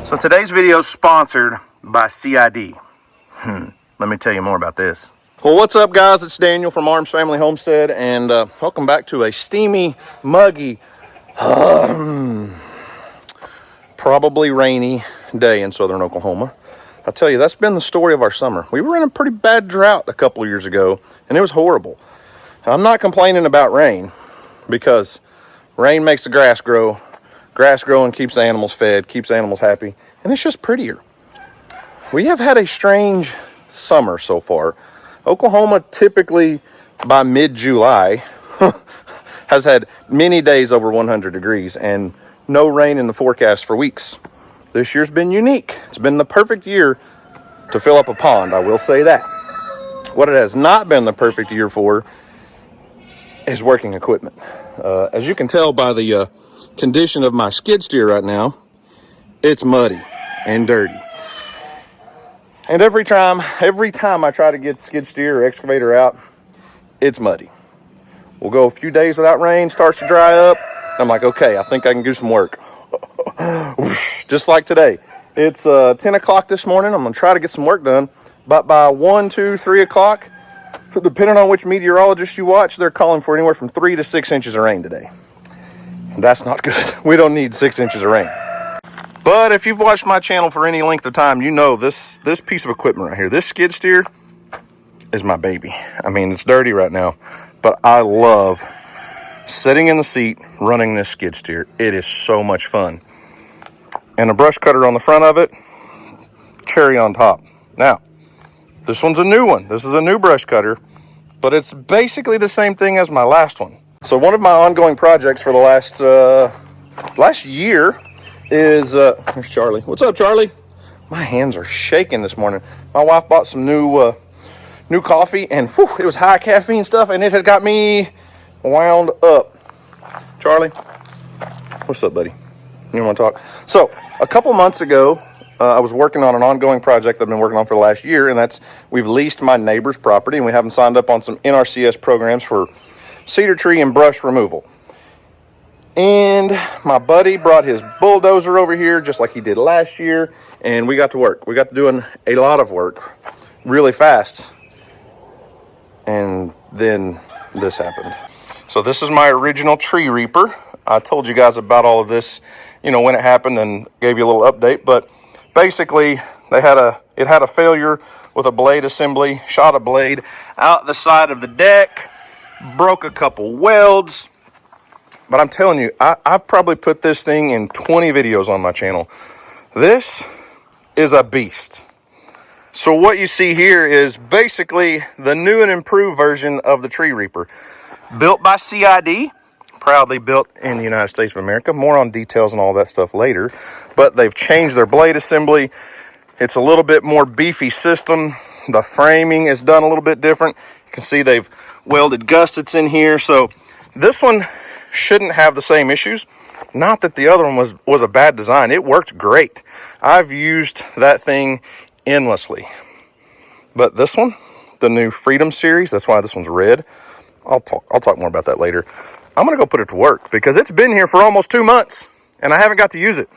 So today's video is sponsored by CID. Let me tell you more about this. Well, what's up, guys? It's Daniel from Arms Family Homestead, and welcome back to a steamy, muggy, probably rainy day in southern Oklahoma. I'll tell you, that's been the story of our summer. We were in a pretty bad drought a couple of years ago, and it was horrible. I'm not complaining about rain, because rain makes the grass grow. Grass growing keeps the animals fed, keeps the animals happy, and it's just prettier. We have had a strange summer so far. Oklahoma typically by mid-July has had many days over 100 degrees and no rain in the forecast for weeks. This year's been unique. It's been the perfect year to fill up a pond, I will say that. What it has not been the perfect year for is working equipment. As you can tell by the condition of my skid steer right now, it's muddy and dirty. And every time I try to get skid steer or excavator out, it's muddy. We'll go a few days without rain, starts to dry up. I'm like, okay, I think I can do some work. Just like today. It's 10 o'clock this morning. I'm gonna try to get some work done. But by 1, 2, 3 o'clock, depending on which meteorologist you watch, they're calling for anywhere from 3 to 6 inches of rain today. That's not good. We don't need 6 inches of rain. But if you've watched my channel for any length of time, you know this piece of equipment right here, this skid steer is my baby. I mean, it's dirty right now, but I love sitting in the seat running this skid steer. It is so much fun. And a brush cutter on the front of it, cherry on top. Now, this one's a new one. This is a new brush cutter, but it's basically the same thing as my last one. So one of my ongoing projects for the last year is, there's Charlie. What's up, Charlie? My hands are shaking this morning. My wife bought some new coffee, and whew, it was high caffeine stuff, and it has got me wound up. Charlie, what's up, buddy? You want to talk? So a couple months ago, I was working on an ongoing project I've been working on for the last year, and that's we've leased my neighbor's property, and we have them signed up on some NRCS programs for cedar tree and brush removal. And my buddy brought his bulldozer over here just like he did last year, and we got to work. We got to doing a lot of work really fast. And then this happened. So this is my original tree reaper. I told you guys about all of this, you know, when it happened, and gave you a little update. But basically, it had a failure with a blade assembly, shot a blade out the side of the deck, broke a couple welds. But I'm telling you, I've probably put this thing in 20 videos on my channel. This is a beast. So what you see here is basically the new and improved version of the tree reaper. Built by CID, proudly built in the United States of America. More on details and all that stuff later. But they've changed their blade assembly. It's a little bit more beefy system. The framing is done a little bit different. You can see they've welded gussets in here. So this one shouldn't have the same issues. Not that the other one was a bad design. It worked great. I've used that thing endlessly. But this one, the new Freedom series, that's why this one's red. I'll talk more about that later. I'm gonna go put it to work because it's been here for almost 2 months and I haven't got to use it.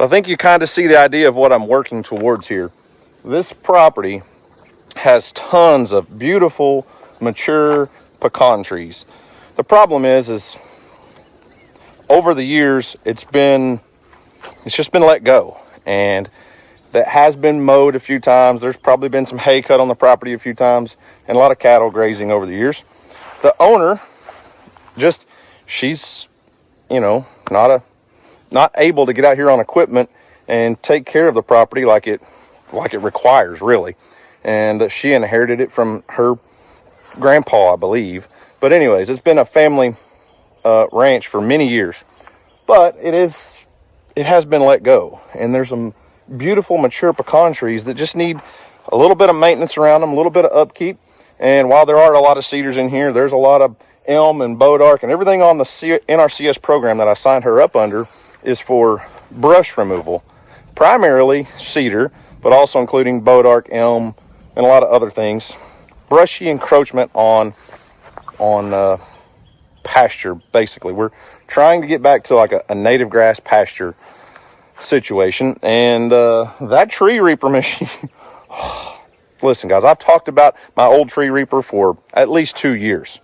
So I think you kind of see the idea of what I'm working towards here. This property has tons of beautiful, mature pecan trees. The problem is over the years, it's just been let go. And that has been mowed a few times. There's probably been some hay cut on the property a few times and a lot of cattle grazing over the years. The owner she's, not able to get out here on equipment and take care of the property like it requires, really. And she inherited it from her grandpa, I believe. But anyways, it's been a family ranch for many years, but it has been let go. And there's some beautiful mature pecan trees that just need a little bit of maintenance around them, a little bit of upkeep. And while there are a lot of cedars in here, there's a lot of elm and bodark, and everything on the NRCS program that I signed her up under is for brush removal, primarily cedar, but also including bodark, elm, and a lot of other things. Brushy encroachment on pasture, basically. We're trying to get back to like a native grass pasture situation. And that tree reaper machine, listen guys, I've talked about my old tree reaper for at least 2 years.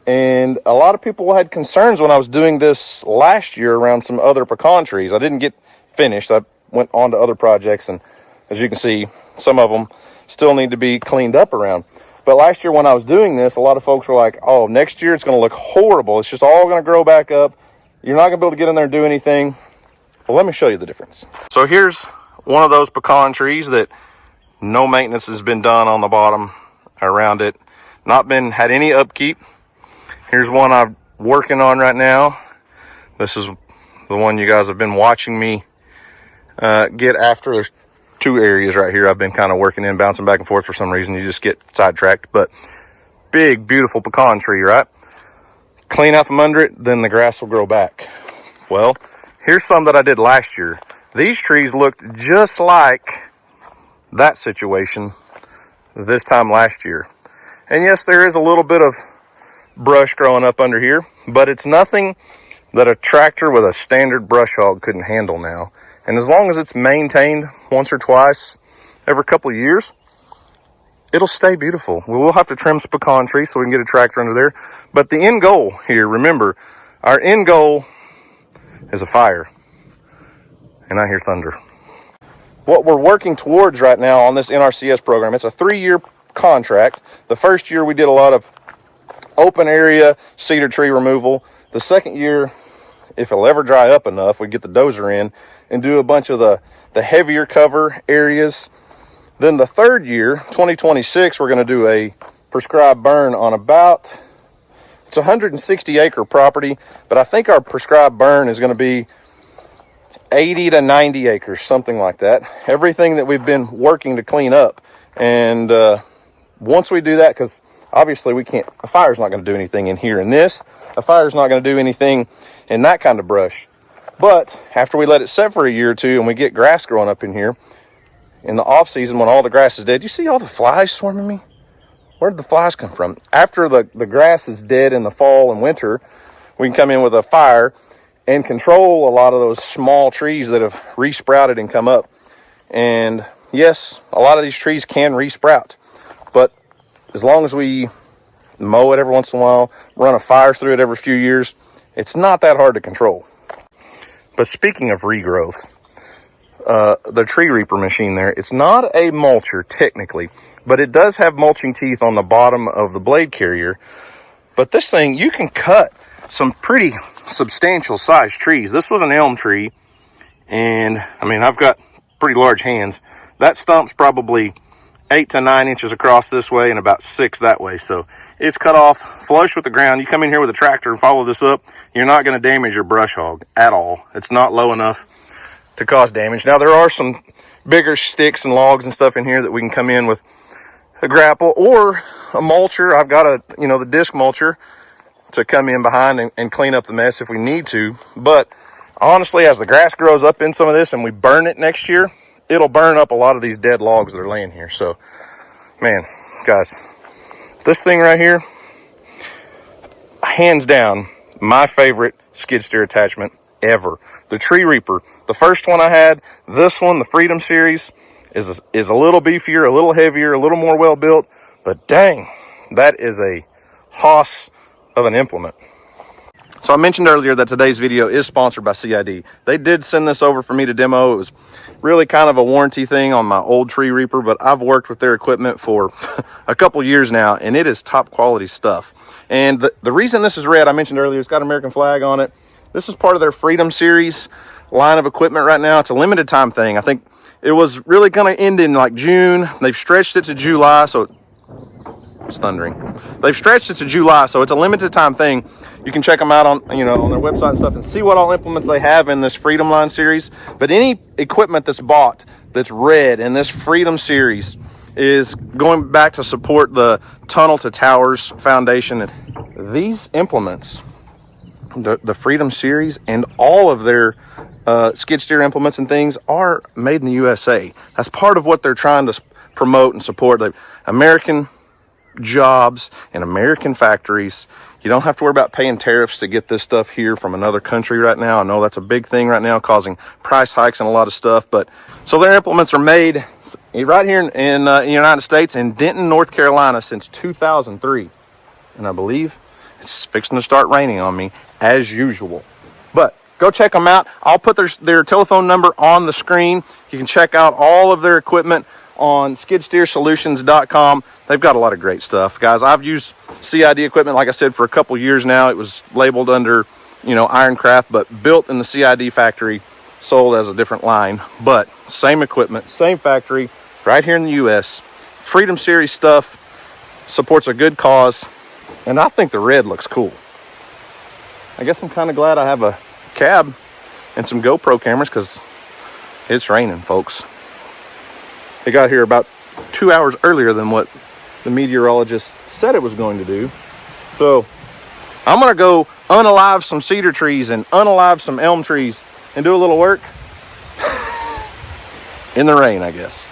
And a lot of people had concerns when I was doing this last year around some other pecan trees. I didn't get finished. I went on to other projects, and as you can see, some of them still need to be cleaned up around. But last year when I was doing this, a lot of folks were like, oh, next year it's going to look horrible. It's just all going to grow back up. You're not going to be able to get in there and do anything. Well, let me show you the difference. So here's one of those pecan trees that no maintenance has been done on the bottom around it. Not been had any upkeep. Here's one I'm working on right now. This is the one you guys have been watching me get after. There's 2 areas right here I've been kind of working in, bouncing back and forth for some reason. You just get sidetracked. But big, beautiful pecan tree, right? Clean out from under it, then the grass will grow back. Well, here's some that I did last year. These trees looked just like that situation this time last year. And yes, there is a little bit of brush growing up under here, but it's nothing that a tractor with a standard brush hog couldn't handle now. And as long as it's maintained once or twice every couple of years, it'll stay beautiful. We will have to trim some pecan trees so we can get a tractor under there. But the end goal here, remember, our end goal is a fire. And I hear thunder. What we're working towards right now on this NRCS program, it's a 3-year contract. The first year we did a lot of open area cedar tree removal. The second year, if it'll ever dry up enough, we get the dozer in and do a bunch of the heavier cover areas. Then the third year, 2026, we're going to do a prescribed burn on it's a 160 acre property, but I think our prescribed burn is going to be 80 to 90 acres, something like that. Everything that we've been working to clean up. And once we do that, because obviously a fire's not going to do anything in here in this. A fire's not going to do anything in that kind of brush. But after we let it set for a year or two and we get grass growing up in here, in the off season when all the grass is dead, you see all the flies swarming me? Where did the flies come from? After the grass is dead in the fall and winter, we can come in with a fire and control a lot of those small trees that have resprouted and come up. And yes, a lot of these trees can resprout, but as long as we mow it every once in a while, run a fire through it every few years, it's not that hard to control. But speaking of regrowth, the tree reaper machine there, it's not a mulcher technically, but it does have mulching teeth on the bottom of the blade carrier. But this thing, you can cut some pretty substantial sized trees. This was an elm tree, and I mean, I've got pretty large hands. That stump's probably 8 to 9 inches across this way and about 6 that way. So it's cut off flush with the ground. You come in here with a tractor and follow this up, you're not going to damage your brush hog at all. It's not low enough to cause damage. Now there are some bigger sticks and logs and stuff in here that we can come in with a grapple or a mulcher. I've got the disc mulcher to come in behind and clean up the mess if we need to. But honestly, as the grass grows up in some of this and we burn it next year, it'll burn up a lot of these dead logs that are laying here. So, man, guys, this thing right here, hands down, my favorite skid steer attachment ever. The Tree Reaper, the first one I had, this one, the Freedom Series, is a little beefier, a little heavier, a little more well-built, but dang, that is a hoss of an implement. So I mentioned earlier that today's video is sponsored by CID. They did send this over for me to demo. It was really kind of a warranty thing on my old Tree Reaper, but I've worked with their equipment for a couple years now, and it is top quality stuff. And the reason this is red, I mentioned earlier, it's got an American flag on it. This is part of their Freedom Series line of equipment right now. It's a limited time thing. I think it was really going to end in like June. They've stretched it to July, so it's thundering. They've stretched it to July, so it's a limited time thing. You can check them out on, on their website and stuff and see what all implements they have in this Freedom Line series. But any equipment that's bought that's red in this Freedom series is going back to support the Tunnel to Towers Foundation. These implements, the Freedom series and all of their skid steer implements and things are made in the USA. That's part of what they're trying to promote and support. The American jobs and American factories. You don't have to worry about paying tariffs to get this stuff here from another country right now. I know that's a big thing right now, causing price hikes and a lot of stuff. But so their implements are made right here in the United States, in Denton, North Carolina, since 2003. And I believe it's fixing to start raining on me as usual. But go check them out. I'll put their telephone number on the screen. You can check out all of their equipment on skidsteersolutions.com. They've got a lot of great stuff, guys. I've used CID equipment, like I said, for a couple years now. It was labeled under, Ironcraft, but built in the CID factory, sold as a different line. But same equipment, same factory, right here in the U.S. Freedom Series stuff, supports a good cause, and I think the red looks cool. I guess I'm kind of glad I have a cab and some GoPro cameras because it's raining, folks. It got here about 2 hours earlier than what the meteorologist said it was going to do. So I'm going to go unalive some cedar trees and unalive some elm trees and do a little work in the rain, I guess.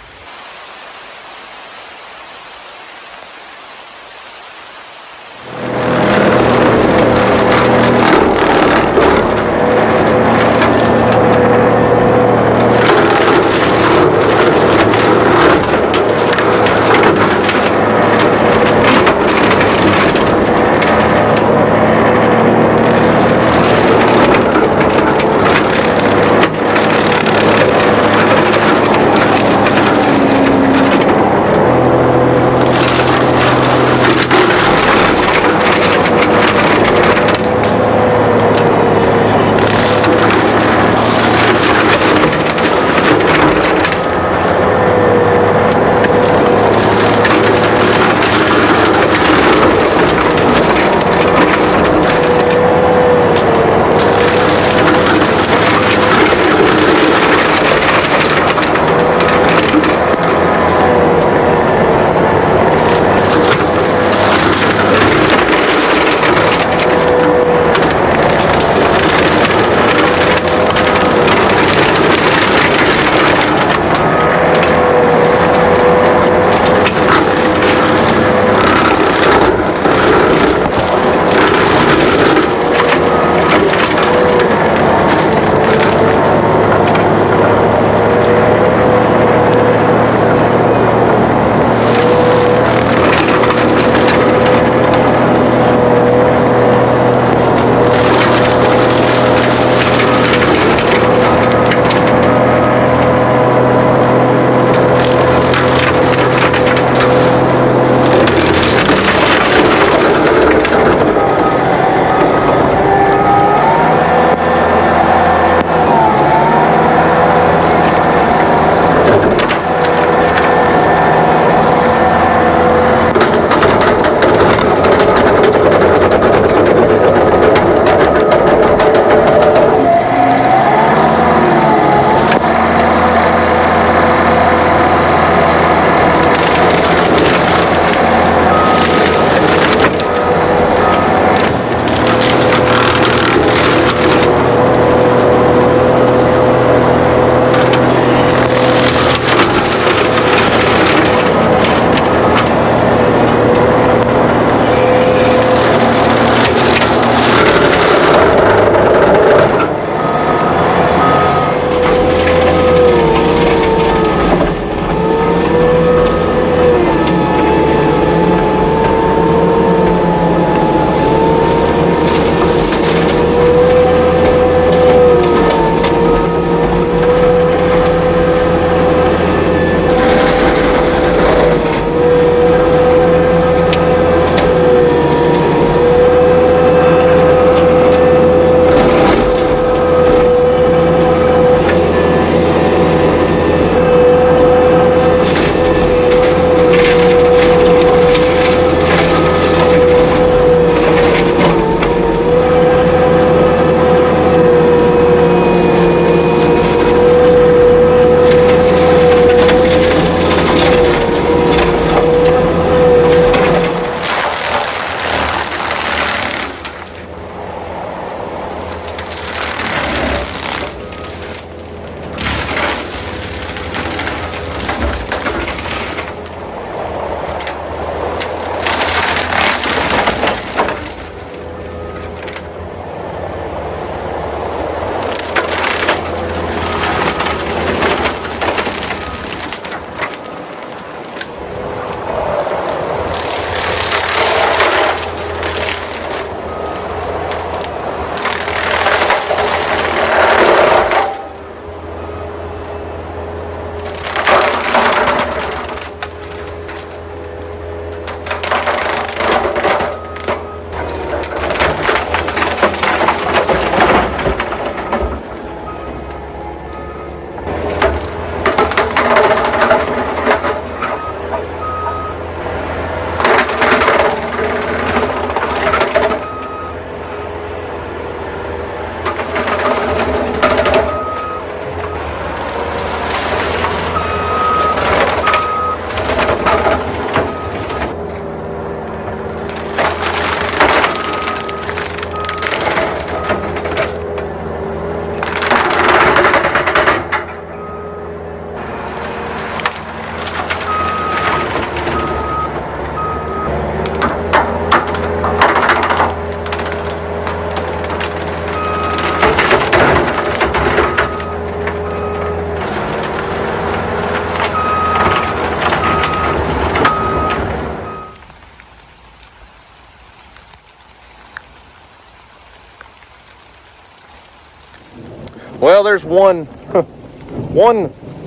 Well, there's one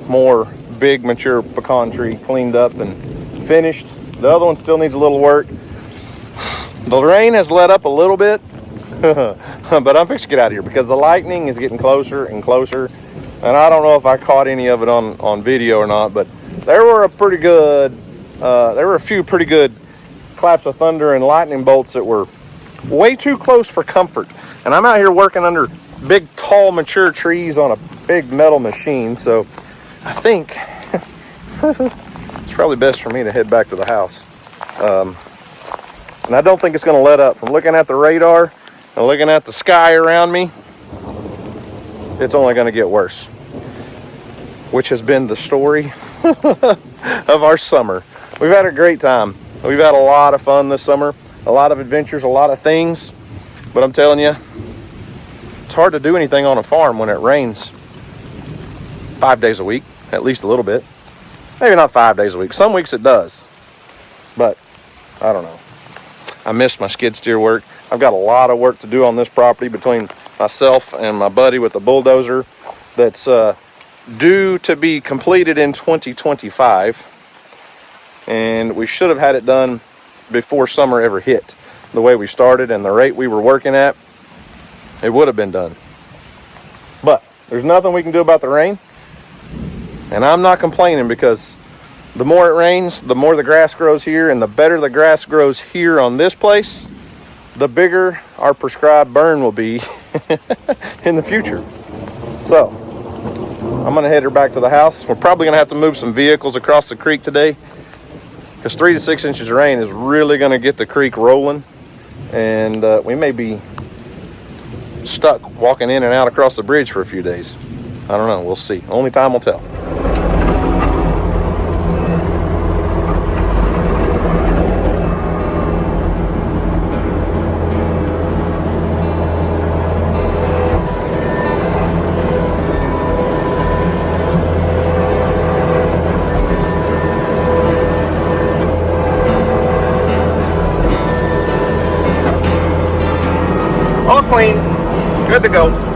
more big mature pecan tree cleaned up and finished. The other one still needs a little work. The rain has let up a little bit, but I'm fixing to get out of here because the lightning is getting closer and closer. And I don't know if I caught any of it on video or not, but there were a few pretty good claps of thunder and lightning bolts that were way too close for comfort. And I'm out here working under big, tall, mature trees on a big metal machine, so I think it's probably best for me to head back to the house. And I don't think it's going to let up. From looking at the radar and looking at the sky around me, it's only going to get worse. Which has been the story of our summer. We've had a great time. We've had a lot of fun this summer, a lot of adventures, a lot of things. But I'm telling you, it's hard to do anything on a farm when it rains 5 days a week, at least a little bit. Maybe not 5 days a week. Some weeks it does. But I don't know. I missed my skid steer work. I've got a lot of work to do on this property between myself and my buddy with the bulldozer that's due to be completed in 2025. And we should have had it done before summer ever hit. The way we started and the rate we were working at, it would have been done. But there's nothing we can do about the rain. And I'm not complaining because the more it rains, the more the grass grows here, and the better the grass grows here on this place, the bigger our prescribed burn will be in the future. So I'm gonna head her back to the house. We're probably gonna have to move some vehicles across the creek today because 3 to 6 inches of rain is really gonna get the creek rolling, and we may be stuck walking in and out across the bridge for a few days. I don't know, we'll see. Only time will tell. All clean, good to go.